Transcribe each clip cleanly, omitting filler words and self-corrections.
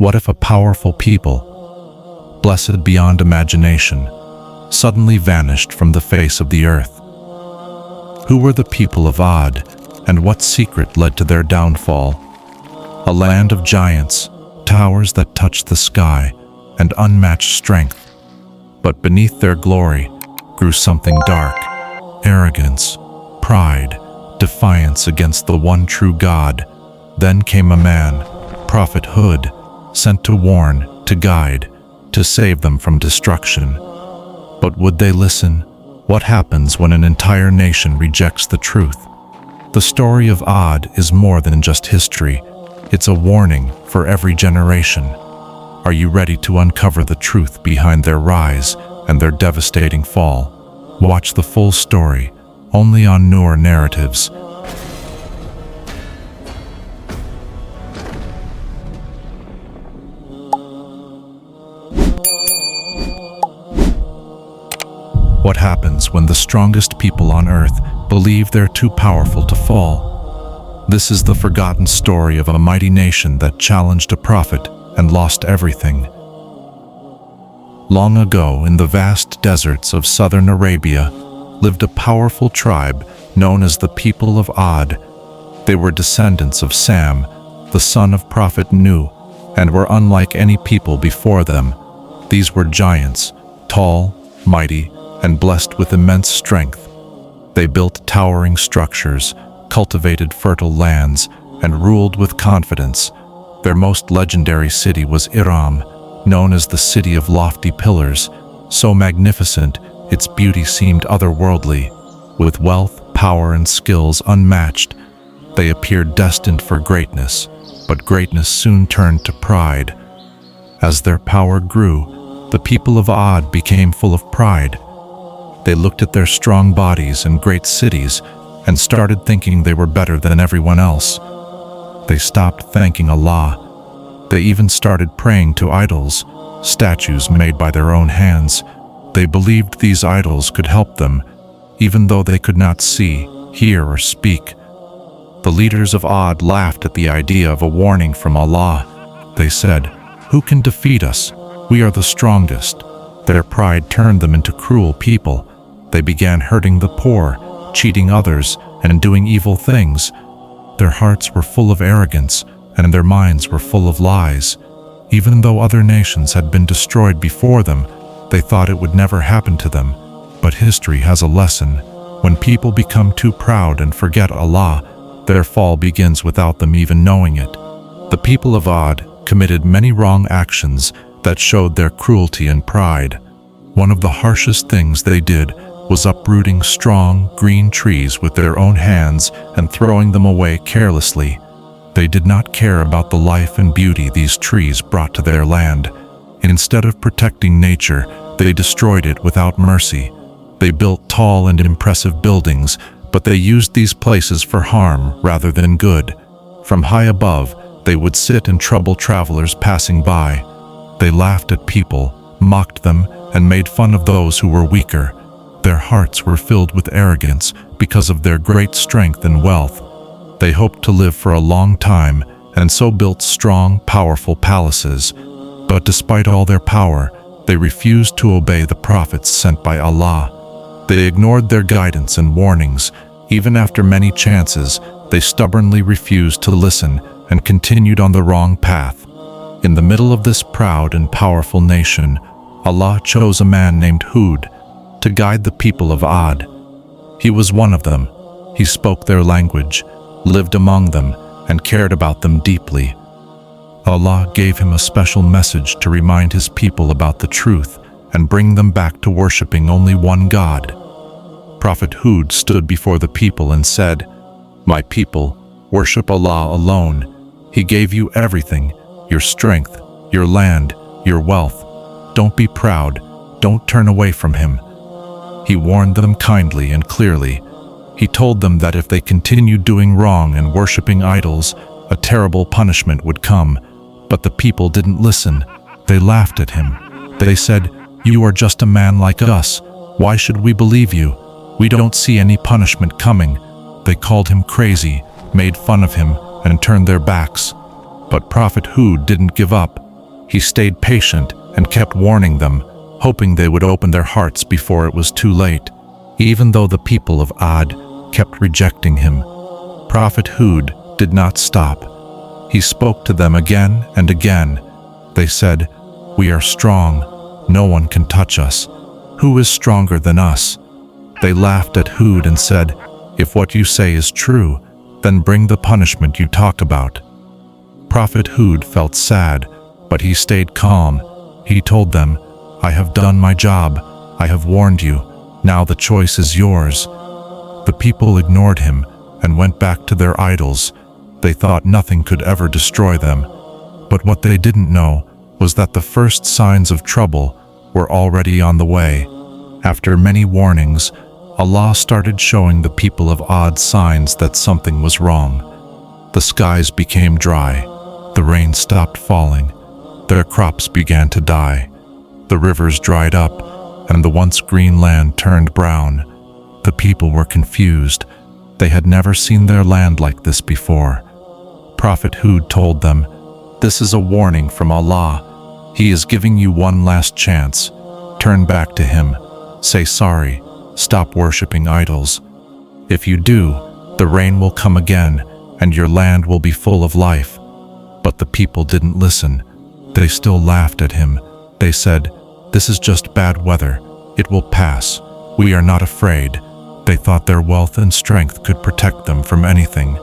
What if a powerful people, blessed beyond imagination, suddenly vanished from the face of the earth? Who were the people of Ad, and what secret led to their downfall? A land of giants, towers that touched the sky, and unmatched strength. But beneath their glory grew something dark: arrogance, pride, defiance against the one true God. Then came a man, Prophet Hud, sent to warn, to guide, to save them from destruction. But would they listen? What happens when an entire nation rejects the truth? The story of Ad is more than just history. It's a warning for every generation. Are you ready to uncover the truth behind their rise and their devastating fall? Watch the full story, only on Noor Narratives. What happens when the strongest people on earth believe they're too powerful to fall? This is the forgotten story of a mighty nation that challenged a prophet and lost everything. Long ago, in the vast deserts of southern Arabia, lived a powerful tribe known as the people of Ad. They were descendants of Sam, the son of Prophet Nuh, and were unlike any people before them. These were giants, tall, mighty, and blessed with immense strength. They built towering structures, cultivated fertile lands, and ruled with confidence. Their most legendary city was Iram, known as the City of Lofty Pillars, so magnificent its beauty seemed otherworldly. With wealth, power, and skills unmatched, they appeared destined for greatness, but greatness soon turned to pride. As their power grew, the people of Ad became full of pride. They looked at their strong bodies and great cities and started thinking they were better than everyone else. They stopped thanking Allah. They even started praying to idols, statues made by their own hands. They believed these idols could help them, even though they could not see, hear, or speak. The leaders of Ad laughed at the idea of a warning from Allah. They said, "Who can defeat us? We are the strongest." Their pride turned them into cruel people. They began hurting the poor, cheating others, and doing evil things. Their hearts were full of arrogance, and their minds were full of lies. Even though other nations had been destroyed before them, they thought it would never happen to them. But history has a lesson. When people become too proud and forget Allah, their fall begins without them even knowing it. The people of Ad committed many wrong actions that showed their cruelty and pride. One of the harshest things they did was uprooting strong, green trees with their own hands and throwing them away carelessly. They did not care about the life and beauty these trees brought to their land. Instead of protecting nature, they destroyed it without mercy. They built tall and impressive buildings, but they used these places for harm rather than good. From high above, they would sit and trouble travelers passing by. They laughed at people, mocked them, and made fun of those who were weaker. Their hearts were filled with arrogance because of their great strength and wealth. They hoped to live for a long time and so built strong, powerful palaces. But despite all their power, they refused to obey the prophets sent by Allah. They ignored their guidance and warnings. Even after many chances, they stubbornly refused to listen and continued on the wrong path. In the middle of this proud and powerful nation, Allah chose a man named Hud to guide the people of Ad. He was one of them. He spoke their language, lived among them, and cared about them deeply. Allah gave him a special message to remind his people about the truth and bring them back to worshiping only one God. Prophet Hud stood before the people and said, "My people, worship Allah alone. He gave you everything, your strength, your land, your wealth. Don't be proud. Don't turn away from Him." He warned them kindly and clearly. He told them that if they continued doing wrong and worshiping idols, a terrible punishment would come. But the people didn't listen. They laughed at him. They said, "You are just a man like us. Why should we believe you? We don't see any punishment coming." They called him crazy, made fun of him, and turned their backs. But Prophet Hud didn't give up. He stayed patient and kept warning them, hoping they would open their hearts before it was too late. Even though the people of Ad kept rejecting him, Prophet Hud did not stop. He spoke to them again and again. They said, "We are strong. No one can touch us. Who is stronger than us?" They laughed at Hud and said, "If what you say is true, then bring the punishment you talk about." Prophet Hud felt sad, but he stayed calm. He told them, "I have done my job. I have warned you. Now the choice is yours." The people ignored him and went back to their idols. They thought nothing could ever destroy them. But what they didn't know was that the first signs of trouble were already on the way. After many warnings, Allah started showing the people of Ad signs that something was wrong. The skies became dry. The rain stopped falling. Their crops began to die. The rivers dried up, and the once green land turned brown. The people were confused. They had never seen their land like this before. Prophet Hud told them, "This is a warning from Allah. He is giving you one last chance. Turn back to Him. Say sorry. Stop worshipping idols. If you do, the rain will come again, and your land will be full of life." But the people didn't listen. They still laughed at him. They said, "This is just bad weather. It will pass. We are not afraid." They thought their wealth and strength could protect them from anything.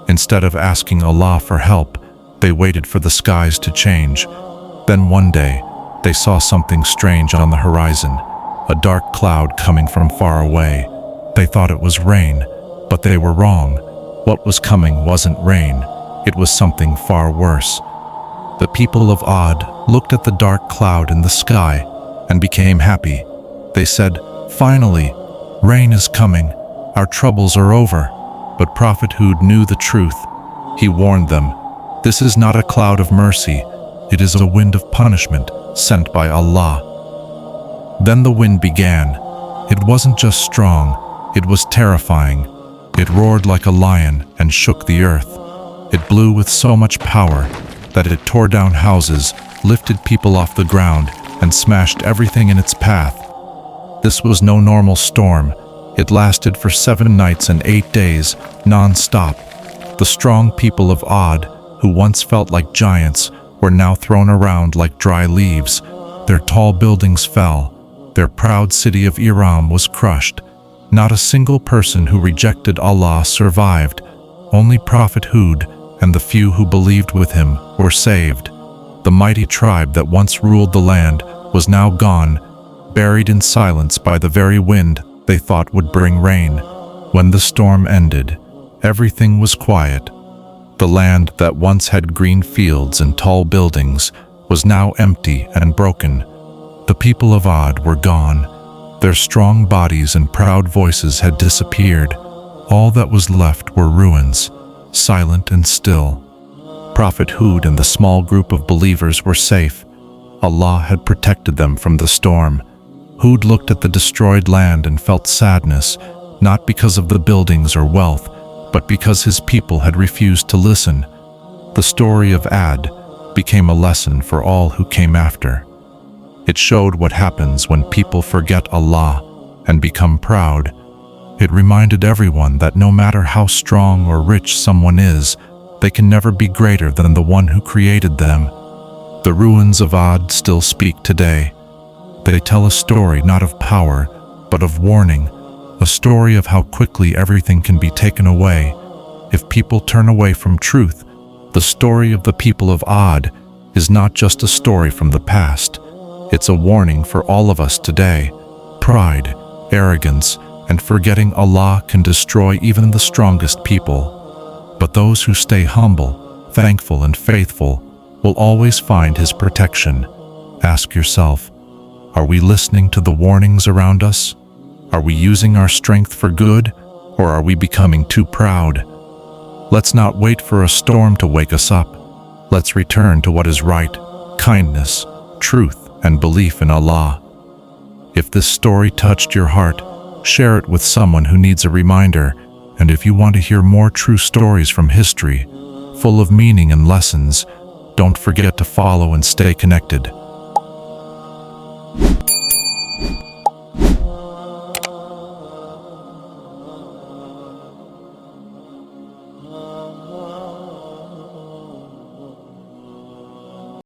Instead of asking Allah for help, they waited for the skies to change. Then one day, they saw something strange on the horizon, a dark cloud coming from far away. They thought it was rain, but they were wrong. What was coming wasn't rain. It was something far worse. The people of Ad looked at the dark cloud in the sky and became happy. They said, "Finally, rain is coming. Our troubles are over." But Prophet Hud knew the truth. He warned them, "This is not a cloud of mercy. It is a wind of punishment sent by Allah." Then the wind began. It wasn't just strong, it was terrifying. It roared like a lion and shook the earth. It blew with so much power that it tore down houses, lifted people off the ground, and smashed everything in its path. This was no normal storm. It lasted for 7 nights and 8 days, non-stop. The strong people of Ad, who once felt like giants, were now thrown around like dry leaves. Their tall buildings fell. Their proud city of Iram was crushed. Not a single person who rejected Allah survived. Only Prophet Hud and the few who believed with him were saved. The mighty tribe that once ruled the land was now gone, buried in silence by the very wind they thought would bring rain. When the storm ended, everything was quiet. The land that once had green fields and tall buildings was now empty and broken. The people of Ad were gone. Their strong bodies and proud voices had disappeared. All that was left were ruins, silent and still. Prophet Hud and the small group of believers were safe. Allah had protected them from the storm. Hud looked at the destroyed land and felt sadness, not because of the buildings or wealth, but because his people had refused to listen. The story of Ad became a lesson for all who came after. It showed what happens when people forget Allah and become proud. It reminded everyone that no matter how strong or rich someone is, they can never be greater than the one who created them. The ruins of Ad still speak today. They tell a story not of power, but of warning, a story of how quickly everything can be taken away if people turn away from truth. The story of the people of Ad is not just a story from the past. It's a warning for all of us today. Pride, arrogance, and forgetting Allah can destroy even the strongest people. But those who stay humble, thankful, and faithful will always find His protection. Ask yourself, are we listening to the warnings around us? Are we using our strength for good, or are we becoming too proud? Let's not wait for a storm to wake us up. Let's return to what is right, kindness, truth, and belief in Allah. If this story touched your heart, share it with someone who needs a reminder. And if you want to hear more true stories from history, full of meaning and lessons, Don't forget to follow and stay connected.